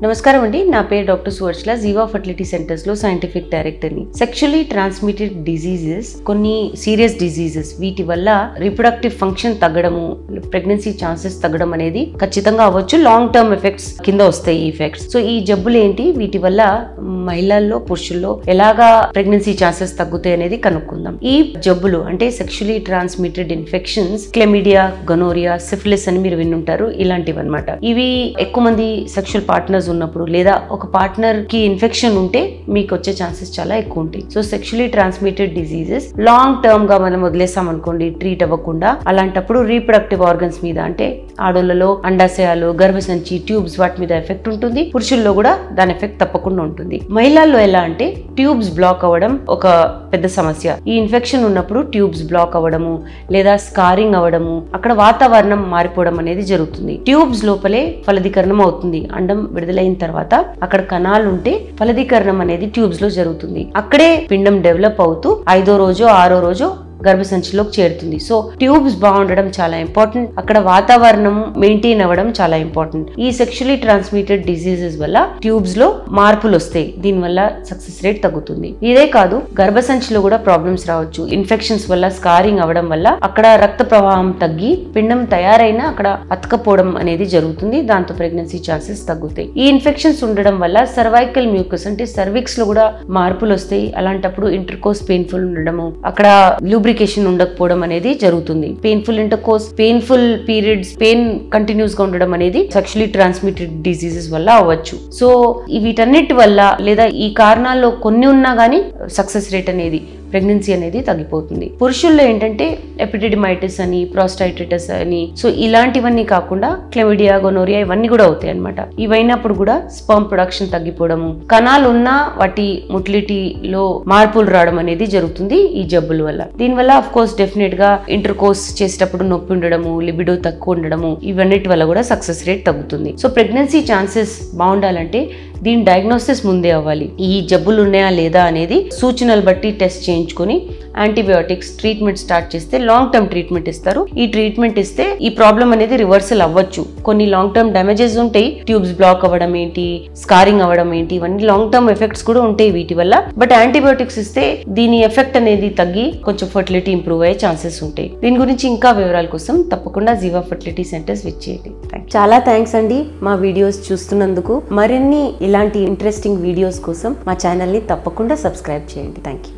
నమస్కారం అండి, నా పేరు డాక్టర్ సువర్చల, జీవా ఫర్టిలిటీ సెంటర్స్ లో సైంటిఫిక్ డైరెక్టర్ ని. సెక్షువల్లీ ట్రాన్స్మిటెడ్ డిజీజెస్, కొన్ని సీరియస్ డిజీజెస్, వీటి వల్ల రిప్రొడక్టివ్ ఫంక్షన్ తగ్గడము, ప్రెగ్నెన్సీ ఛాన్సెస్ తగ్గడం అనేది ఖచ్చితంగా అవ్వచ్చు. లాంగ్ టర్మ్ ఎఫెక్ట్స్ కింద వస్తాయి ఈ ఎఫెక్ట్స్. సో ఈ జబ్బులు ఏంటి, వీటి వల్ల మహిళల్లో పురుషుల్లో ఎలాగా ప్రెగ్నెన్సీ ఛాన్సెస్ తగ్గుతాయి అనేది కనుక్కుందాం. ఈ జబ్బులు అంటే sexually transmitted infections, chlamydia, gonorrhoea, syphilis అని మీరు వినుంటారు. ఇలాంటివి అన్నమాట. ఇవి ఎక్కువ మంది సెక్షువల్ పార్ట్నర్స్ ఉన్నప్పుడు లేదా ఒక పార్ట్నర్ కి ఇన్ఫెక్షన్ ఉంటే మీకు వచ్చే ఛాన్సెస్ చాలా ఎక్కువ ఉంటాయి. So sexually transmitted diseases long term గా మనం వదిలేసాం అనుకోండి, ట్రీట్ అవ్వకుండా, అలాంటప్పుడు రీప్రొడక్టివ్ ఆర్గన్స్ మీద అంటే ఆడోళ్లలో అండాశయాలు, గర్భసంచి, ట్యూబ్స్ వాటి మీద ఎఫెక్ట్ ఉంటుంది. పురుషుల్లో కూడా దాని ఎఫెక్ట్ తప్పకుండా ఉంటుంది. మహిళల్లో ఎలా అంటే ట్యూబ్స్ బ్లాక్ అవ్వడం ఒక పెద్ద సమస్య. ఈ ఇన్ఫెక్షన్ ఉన్నప్పుడు ట్యూబ్స్ బ్లాక్ అవ్వడము లేదా స్కారింగ్ అవ్వడము, అక్కడ వాతావరణం మారిపోవడం అనేది జరుగుతుంది. ట్యూబ్స్ లోపలే ఫలదీకరణం అవుతుంది. అండం విడుదలైన తర్వాత అక్కడ కణాలు ఉంటే ఫలదీకరణం అనేది ట్యూబ్స్ లో జరుగుతుంది. అక్కడే పిండం డెవలప్ అవుతూ 5వ రోజు 6వ రోజు గర్భసంచిలోకి చేరుతుంది. సో ట్యూబ్స్ బాగుండడం చాలా ఇంపార్టెంట్. అక్కడ వాతావరణం మెయింటైన్ అవ్వడం చాలా ఇంపార్టెంట్. ఈ సెక్షువల్లీ ట్రాన్స్మిటెడ్ డిసీజెస్ వల్ల ట్యూబ్స్ లో మార్పులు వస్తాయి. దీనివల్ల సక్సెస్ రేట్ తగ్గుతుంది. ఇదే కాదు, గర్భసంచిలో కూడా ప్రాబ్లమ్స్ రావచ్చు. ఇన్ఫెక్షన్స్ వల్ల, స్కారింగ్ అవ్వడం వల్ల అక్కడ రక్త ప్రవాహం తగ్గి పిండం తయారైనా అక్కడ అతకపోవడం అనేది జరుగుతుంది. దాంతో ప్రెగ్నెన్సీ ఛాన్సెస్ తగ్గుతాయి. ఈ ఇన్ఫెక్షన్స్ ఉండడం వల్ల సర్వైకల్ మ్యూకస్ అంటే సర్విక్స్ లో కూడా మార్పులు వస్తాయి. అలాంటప్పుడు ఇంటర్కోర్స్ పెయిన్ఫుల్ ఉండడము, అక్కడ లూబ్రికేషన్ ఉండకపోవడం అనేది జరుగుతుంది. Painful intercourse, painful periods, pain continuous గా ఉండడం అనేది సెక్షువల్లీ ట్రాన్స్మిటెడ్ డిసీజెస్ వల్ల అవ్వచ్చు. సో వీటన్నిటి వల్ల లేదా ఈ కారణాల్లో కొన్ని ఉన్నా గానీ సక్సెస్ రేట్ అనేది, ప్రెగ్నెన్సీ అనేది తగ్గిపోతుంది. పురుషుల్లో ఏంటంటే ఎపిడిడిమైటిస్ అని, ప్రాస్టైటిస్ అని, సో ఇలాంటివన్నీ కాకుండా క్లెమిడియా, గొనోరియా ఇవన్నీ కూడా అవుతాయి అనమాట. ఇవైనప్పుడు కూడా స్పర్మ్ ప్రొడక్షన్ తగ్గిపోవడము, కణాలు ఉన్నా వాటి మొటిలిటీలో మార్పులు రావడం అనేది జరుగుతుంది ఈ జబ్బుల వల్ల. దీనివల్ల అఫ్ కోర్స్ డెఫినెట్ గా ఇంటర్ కోర్స్ చేసేటప్పుడు నొప్పి ఉండడము, లిబిడో తక్కువ ఉండడము, ఇవన్నిటి వల్ల కూడా సక్సెస్ రేట్ తగ్గుతుంది. సో ప్రెగ్నెన్సీ ఛాన్సెస్ బాగుండాలంటే దీని డయాగ్నోసిస్ ముందే అవ్వాలి. ఈ జబ్బులు ఉన్నాయా లేదా అనేది సూచనలు బట్టి టెస్ట్ చేయించుకుని యాంటీబయోటిక్స్ ట్రీట్మెంట్ స్టార్ట్ చేస్తే లాంగ్ టర్మ్ ట్రీట్మెంట్ ఇస్తారు. ఈ ట్రీట్మెంట్ ఇస్తే ఈ ప్రాబ్లం అనేది రివర్సల్ అవ్వచ్చు. కొన్ని లాంగ్ టర్మ్ డ్యామేజెస్ ఉంటాయి. ట్యూబ్స్ బ్లాక్ అవ్వడం ఏంటి, స్కారింగ్ అవ్వడం ఏంటి, ఇవన్నీ లాంగ్ టర్మ్ ఎఫెక్ట్స్ కూడా ఉంటాయి వీటి వల్ల. బట్ యాంటీబయోటిక్స్ ఇస్తే దీని ఎఫెక్ట్ అనేది తగ్గి కొంచెం ఫర్టిలిటీ ఇంప్రూవ్ అయ్యే ఛాన్సెస్ ఉంటాయి. దీని గురించి ఇంకా వివరాల కోసం తప్పకుండా జీవా ఫర్టిలిటీ సెంటర్స్ విజిట్ చేయండి. చాలా థ్యాంక్స్ అండి మా వీడియోస్ చూస్తున్నందుకు. మరిన్ని ఇలాంటి ఇంట్రెస్టింగ్ వీడియోస్ కోసం మా ఛానల్ని తప్పకుండా సబ్స్క్రైబ్ చేయండి. Thank you.